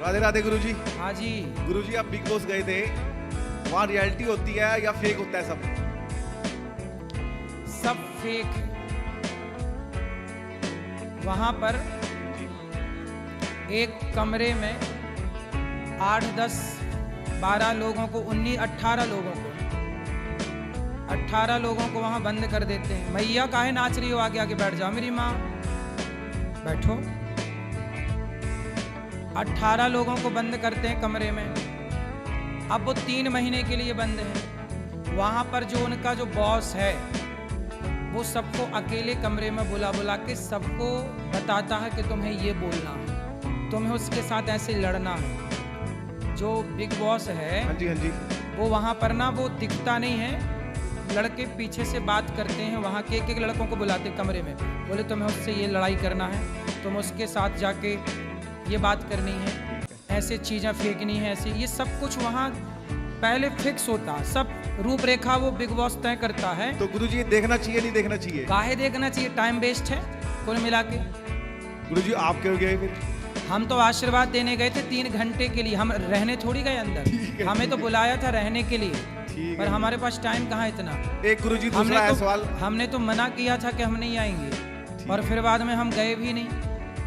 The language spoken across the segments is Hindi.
राधे राधे गुरुजी। हाँ जी। गुरुजी आप बिग बॉस गए थे, वहाँ रियलिटी होती है या फेक होता है? सब फेक है। वहां पर एक कमरे में 8, 10, 12 लोगों को 18 लोगों को वहां बंद कर देते हैं। मैया काहे नाच रही हो, आगे आगे बैठ जाओ मेरी माँ, बैठो। 18 लोगों को बंद करते हैं कमरे में। अब वो 3 महीने के लिए बंद हैं। वहां पर जो उनका जो बॉस है वो सबको अकेले कमरे में बुला बुला के सबको बताता है कि तुम्हें ये बोलना है, तुम्हें उसके साथ ऐसे लड़ना है। जो बिग बॉस है, हाँ जी हाँ जी, वो वहाँ पर ना वो दिखता नहीं है, लड़के पीछे से बात करते हैं। वहाँ के एक लड़कों को बुलाते कमरे में, बोले तुम्हें उससे ये लड़ाई करना है, तुम उसके साथ जाके ये बात करनी है, ऐसे चीज़ें फेंकनी है, ऐसे ये सब कुछ वहाँ पहले फिक्स होता है। सब रूपरेखा वो बिग बॉस तय करता है। तो गुरुजी ये देखना चाहिए नहीं देखना चाहिए? काहे देखना चाहिए, टाइम वेस्ट है कुल मिला के। गुरुजी आप क्यों गए फिर? हम तो आशीर्वाद देने गए थे 3 घंटे के लिए, हम रहने थोड़ी गए अंदर। हमें तो बुलाया था रहने के लिए, पर हमारे पास टाइम कहाँ इतना। एक गुरुजी दूसरा सवाल, हमने तो मना किया था कि हम नहीं आएंगे, और फिर बाद में हम गए भी नहीं।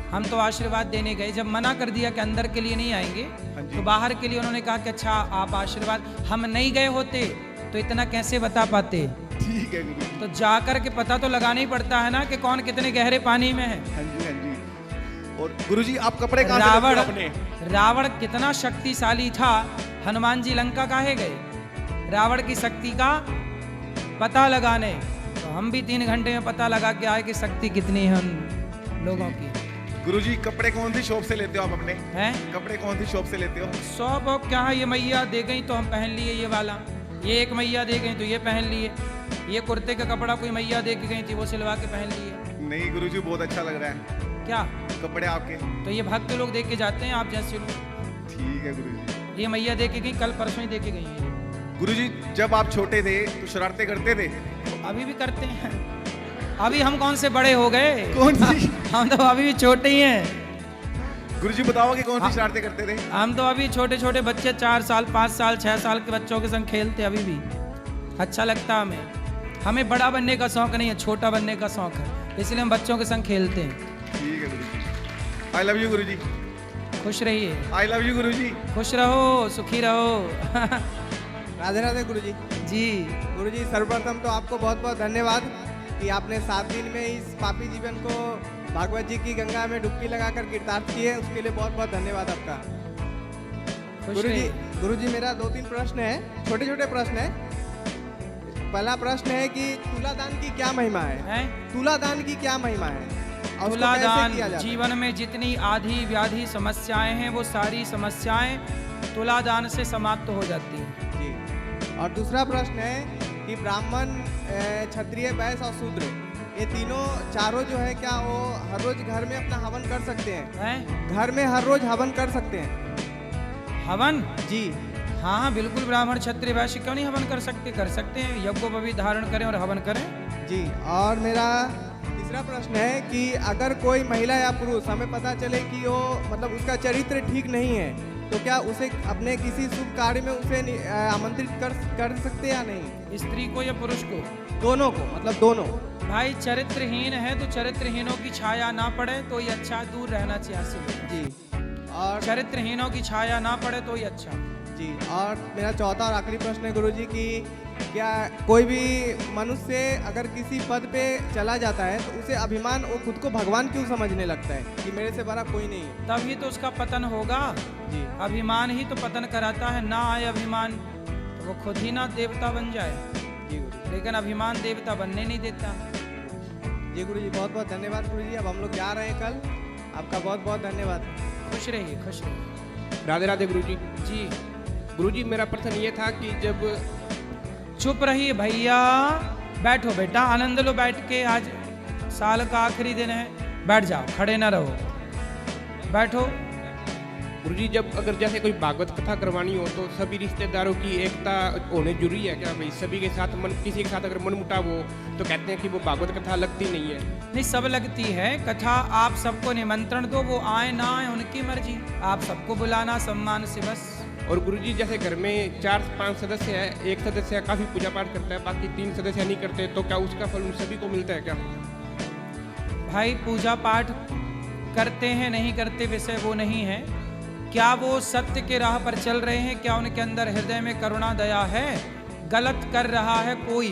हम तो आशीर्वाद देने गए, जब मना कर दिया कि अंदर के लिए नहीं आएंगे तो बाहर के लिए उन्होंने कहा कि अच्छा आप आशीर्वाद, हम नहीं गए होते तो इतना कैसे बता पाते। ठीक है गुरुजी। तो जाकर के पता तो लगाना ही पड़ता है ना कि कौन कितने गहरे पानी में है। हाँ जी हाँ जी। और गुरुजी आप कपड़े कहाँ से लेते हो अपने? रावण कितना शक्तिशाली था, हनुमान जी लंका काहे गए? रावण की शक्ति का पता लगाने। तो हम भी 3 घंटे में पता लगा के आए कि शक्ति कितनी है उन लोगों की। गुरुजी कपड़े कौन सी शॉप से लेते हो आप अपने? हैं? कपड़े कौन सी शॉप से लेते हो? शॉप ऑफ क्या है, ये मैया दे गई तो हम पहन लिए ये वाला, ये एक मैया दे गई तो ये पहन लिए, ये कुर्ते का कपड़ा कोई मैया दे के गई थी वो सिलवा के पहन लिए। नहीं गुरुजी बहुत अच्छा लग रहा है। क्या कपड़े आपके? तो ये भक्त लोग दे के जाते हैं, आप जैसे लोग। ठीक है गुरुजी। ये मैया दे के गई, कल परसों ही दे के गई है। गुरुजी जब आप छोटे थे तो शरारतें करते थे? अभी भी करते हैं। अभी हम कौन से बड़े हो गए? कौन सी? हम तो अभी भी छोटे ही हैं। गुरुजी बताओ कि कौन सी शरारतें करते थे? हम तो अभी छोटे छोटे बच्चे 4 साल 5 साल 6 साल के बच्चों के संग खेलते अभी भी। अच्छा लगता है हमें बड़ा बनने का शौक नहीं है, छोटा बनने का शौक है, इसलिए हम बच्चों के संग खेलते हैं। ठीक है गुरुजी। आई लव यू गुरुजी। खुश रहिए। आई लव यू गुरुजी। खुश रहो, सुखी रहो। राधे राधे गुरुजी। जी गुरुजी सर्वप्रथम तो आपको बहुत बहुत धन्यवाद कि आपने 7 दिन में इस पापी जीवन को भागवत जी की गंगा में डुबकी लगाकर कीर्तार्थ किए, उसके लिए बहुत बहुत धन्यवाद आपका। गुरुजी मेरा 2-3 प्रश्न है, छोटे छोटे प्रश्न है। पहला प्रश्न है कि तुलादान की क्या महिमा है? तुलादान की क्या महिमा है? तुलादान जीवन में जितनी आधी व्याधि समस्याएं हैं वो सारी समस्याएं तुलादान से समाप्त हो जाती हैं। जी। और दूसरा प्रश्न है कि ब्राह्मण, क्षत्रिय, वैश्य और शूद्र, ये चारों जो है क्या वो हर रोज घर में अपना हवन कर सकते हैं? घर में हर रोज हवन कर सकते हैं? हवन? जी हाँ बिल्कुल, ब्राह्मण क्षत्रिय वैश्य क्यों नहीं हवन कर सकते हैं। यज्ञोपवीत धारण करें और हवन करें। जी। और मेरा तीसरा प्रश्न है कि अगर कोई महिला या पुरुष हमें पता चले कि वो मतलब उसका चरित्र ठीक नहीं है, तो क्या उसे अपने किसी शुभ कार्य में उसे आमंत्रित कर सकते या नहीं? स्त्री को या पुरुष को? दोनों को, मतलब दोनों। भाई चरित्रहीन है तो चरित्रहीनों की छाया ना पड़े तो ही अच्छा, दूर रहना चाहिए। जी। और चरित्रहीनों की छाया ना पड़े तो ही अच्छा। जी। और मेरा चौथा और आखिरी प्रश्न है गुरुजी कि क्या कोई भी मनुष्य अगर किसी पद पे चला जाता है तो उसे अभिमान, वो खुद को भगवान क्यों समझने लगता है कि मेरे से बड़ा कोई नहीं है? तभी तो उसका पतन होगा। जी। अभिमान ही तो पतन कराता है, ना आए अभिमान तो वो खुद ही ना देवता बन जाए। जी गुरु। लेकिन अभिमान देवता बनने नहीं देता। जी गुरुजी बहुत बहुत धन्यवाद गुरुजी। अब हम लोग जा रहे हैं कल, आपका बहुत बहुत धन्यवाद। खुश रहिए, खुश रहिए। राधे राधे गुरुजी। जी गुरुजी मेरा प्रश्न ये था कि जब चुप रहिए भैया, बैठो बेटा, आनंद लो बैठ के, आज साल का आखिरी दिन है, बैठ जाओ, खड़े ना रहो, बैठो। गुरुजी जब अगर जैसे कोई भागवत कथा करवानी हो तो सभी रिश्तेदारों की एकता होने जरूरी है क्या भाई? सभी के साथ किसी के साथ अगर मनमुटाव हो तो कहते हैं कि वो भागवत कथा लगती नहीं है। नहीं, सब लगती है कथा। आप सबको निमंत्रण दो, वो आए ना आए उनकी मर्जी। आप सबको बुलाना सम्मान से बस। और गुरुजी जैसे घर में 4-5 सदस्य है, एक सदस्य काफ़ी पूजा पाठ करता है, बाकी 3 सदस्य नहीं करते, तो क्या उसका फल उन सभी को मिलता है क्या? भाई पूजा पाठ करते हैं नहीं करते विषय वो नहीं है। क्या वो सत्य के राह पर चल रहे हैं? क्या उनके अंदर हृदय में करुणा दया है? गलत कर रहा है कोई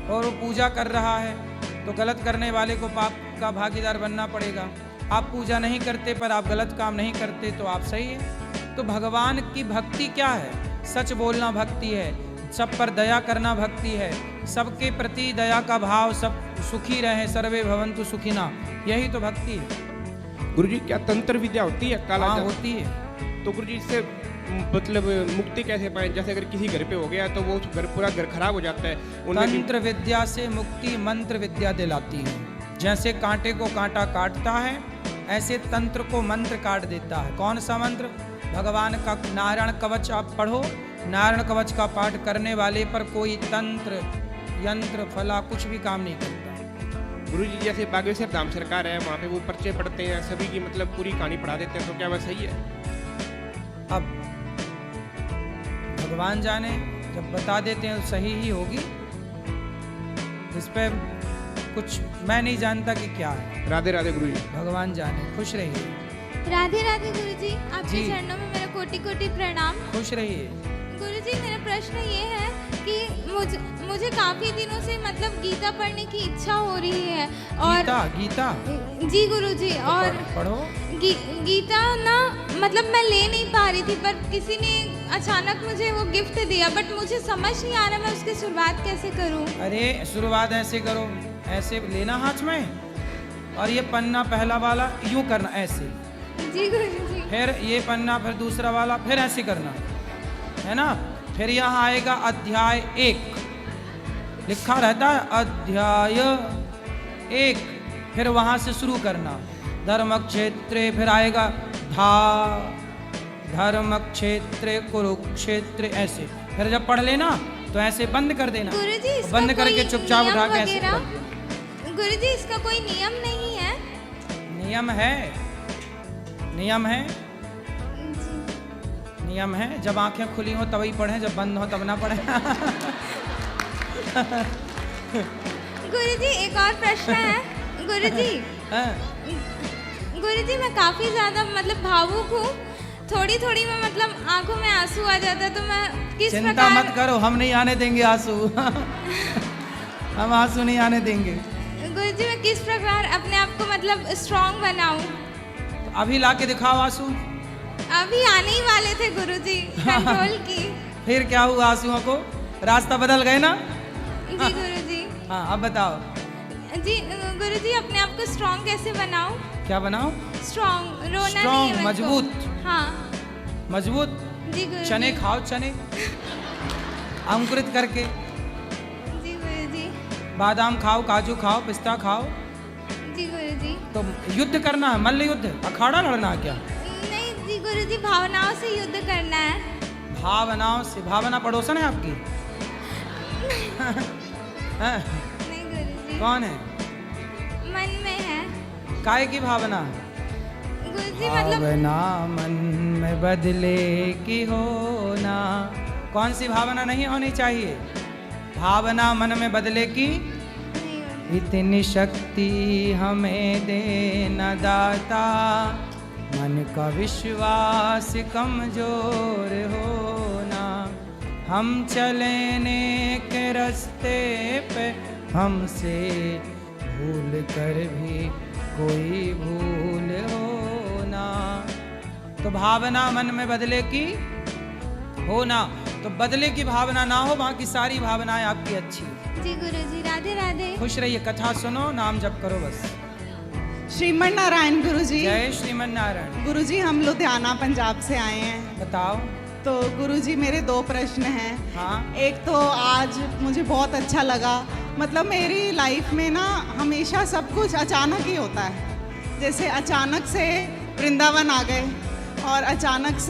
और वो पूजा कर रहा है तो गलत करने वाले को पाप का भागीदार बनना पड़ेगा। आप पूजा नहीं करते पर आप गलत काम नहीं करते तो आप सही है। तो भगवान की भक्ति क्या है? सच बोलना भक्ति है, सब पर दया करना भक्ति है, सबके प्रति दया का भाव, सब सुखी रहें, सर्वे भवन्तु सुखिना, यही तो भक्ति है। गुरुजी क्या तंत्र विद्या होती है? काला हाँ जादू? होती है। तो गुरुजी इससे मतलब मुक्ति कैसे पाए? जैसे अगर किसी घर पे हो गया तो वो घर पूरा घर खराब हो जाता है, उनमें भी- तंत्र विद्या से मुक्ति मंत्र विद्या दिलाती है। जैसे कांटे को कांटा काटता है ऐसे तंत्र को मंत्र काट देता है। कौन सा मंत्र? भगवान का नारायण कवच आप पढ़ो, नारायण कवच का पाठ करने वाले पर कोई तंत्र यंत्र फला कुछ भी काम नहीं करता। गुरुजी जैसे बागेश्वर धाम सरकार है, वहाँ पे वो पर्चे पढ़ते हैं, सभी की मतलब पूरी कहानी पढ़ा देते हैं, तो क्या वह सही है? अब भगवान जाने, जब बता देते हैं तो सही ही होगी। इस पे कुछ मैं नहीं जानता कि क्या है। राधे राधे गुरुजी। भगवान जाने। खुश रहिए। राधे राधे गुरुजी, आपके जी। चरणों में मेरा कोटि कोटि प्रणाम। खुश रहिए। गुरुजी मेरा प्रश्न ये है कि मुझे काफी दिनों से मतलब गीता पढ़ने की इच्छा हो रही है और गीता जी गुरुजी, और पढ़ो। गीता ना मतलब मैं ले नहीं पा रही थी, पर किसी ने अचानक मुझे वो गिफ्ट दिया, बट मुझे समझ नहीं आ रहा मैं उसकी शुरुआत कैसे करूं। अरे शुरुआत ऐसे करो, ऐसे लेना हाथ में और ये पन्ना पहला वाला यूं करना ऐसे, जी गुरुजी। फिर ये पन्ना, फिर दूसरा वाला, फिर ऐसे करना है ना। फिर यहाँ आएगा अध्याय 1, लिखा रहता है अध्याय 1, फिर वहाँ से शुरू करना धर्म क्षेत्रे, फिर आएगा धर्म क्षेत्रे कुरुक्षेत्र, ऐसे। फिर जब पढ़ लेना तो ऐसे बंद कर देना, गुरुजी इसका बंद करके कोई चुपचाप नियम उठा के ऐसे वगैरह? कर देना। गुरुजी इसका कोई नियम नहीं है? नियम है, नियम है, नियम है। जब आंखें खुली हो तभी पढ़ें, जब बंद हो तब ना पढ़ें। गुरुजी एक और प्रश्न है। गुरुजी हाँ। गुरुजी मैं काफ़ी ज़्यादा मतलब भावुक हूँ, थोड़ी थोड़ी में मतलब आंखों में आंसू आ जाता है, तो मैं किस चिंता प्रकार मत करो, हम नहीं आने देंगे आंसू। हम आंसू नहीं आने देंगे। गुरुजी मैं किस प्रकार अपने आप को मतलब स्ट्रांग बनाऊं? अभी ला के दिखाओ आंसू। अभी आने ही वाले थे गुरुजी, कंट्रोल की। फिर क्या हुआ आंसुओं को? रास्ता बदल गए ना? जी गुरुजी। हाँ अब बताओ। जी गुरुजी अपने आप को स्ट्रांग कैसे बनाऊं? क्या बनाओ? स्ट्रांग, रोना नहीं है स्ट्रांग, मेरे को। मजबूत। हाँ मजबूत। जी गुरुजी। चने खाओ, चने अंकुरित करके। जी गुरुजी। बादाम खाओ, काजू खाओ, पिस्ता खाओ। जी गुरुजी। तो युद्ध करना है, मल्ल युद्ध, अखाड़ा लड़ना है क्या? नहीं जी गुरुजी, भावनाओं से युद्ध करना है। भावनाओं से? भावना पड़ोसन है आपकी? हैं? नहीं गुरुजी। कौन है? मन में है काय की भावना? गुरुजी। मतलब भावना मन में बदले की होना। कौन सी भावना नहीं होनी चाहिए? भावना मन में बदले की। नहीं गुरुजी। इतनी शक्ति हमें देना दाता, मन का विश्वास कमजोर होना। हम चले नेक रास्ते पे, हमसे भूल कर भी कोई भूल होना। तो भावना मन में बदले की होना, तो बदले की भावना ना हो, बाकी सारी भावनाएं आपकी अच्छी। जी गुरुजी। राधे राधे। खुश रहिए, कथा सुनो, नाम जप करो बस। श्रीमन नारायण गुरुजी। जय श्रीमन नारायण। गुरुजी हम लुधियाना पंजाब से आए हैं। बताओ। तो गुरुजी मेरे 2 प्रश्न हैं। हाँ। एक तो आज मुझे बहुत अच्छा लगा, मतलब मेरी लाइफ में ना हमेशा सब कुछ अचानक ही होता है। जैसे अचानक से वृंदावन आ गए और अचानक से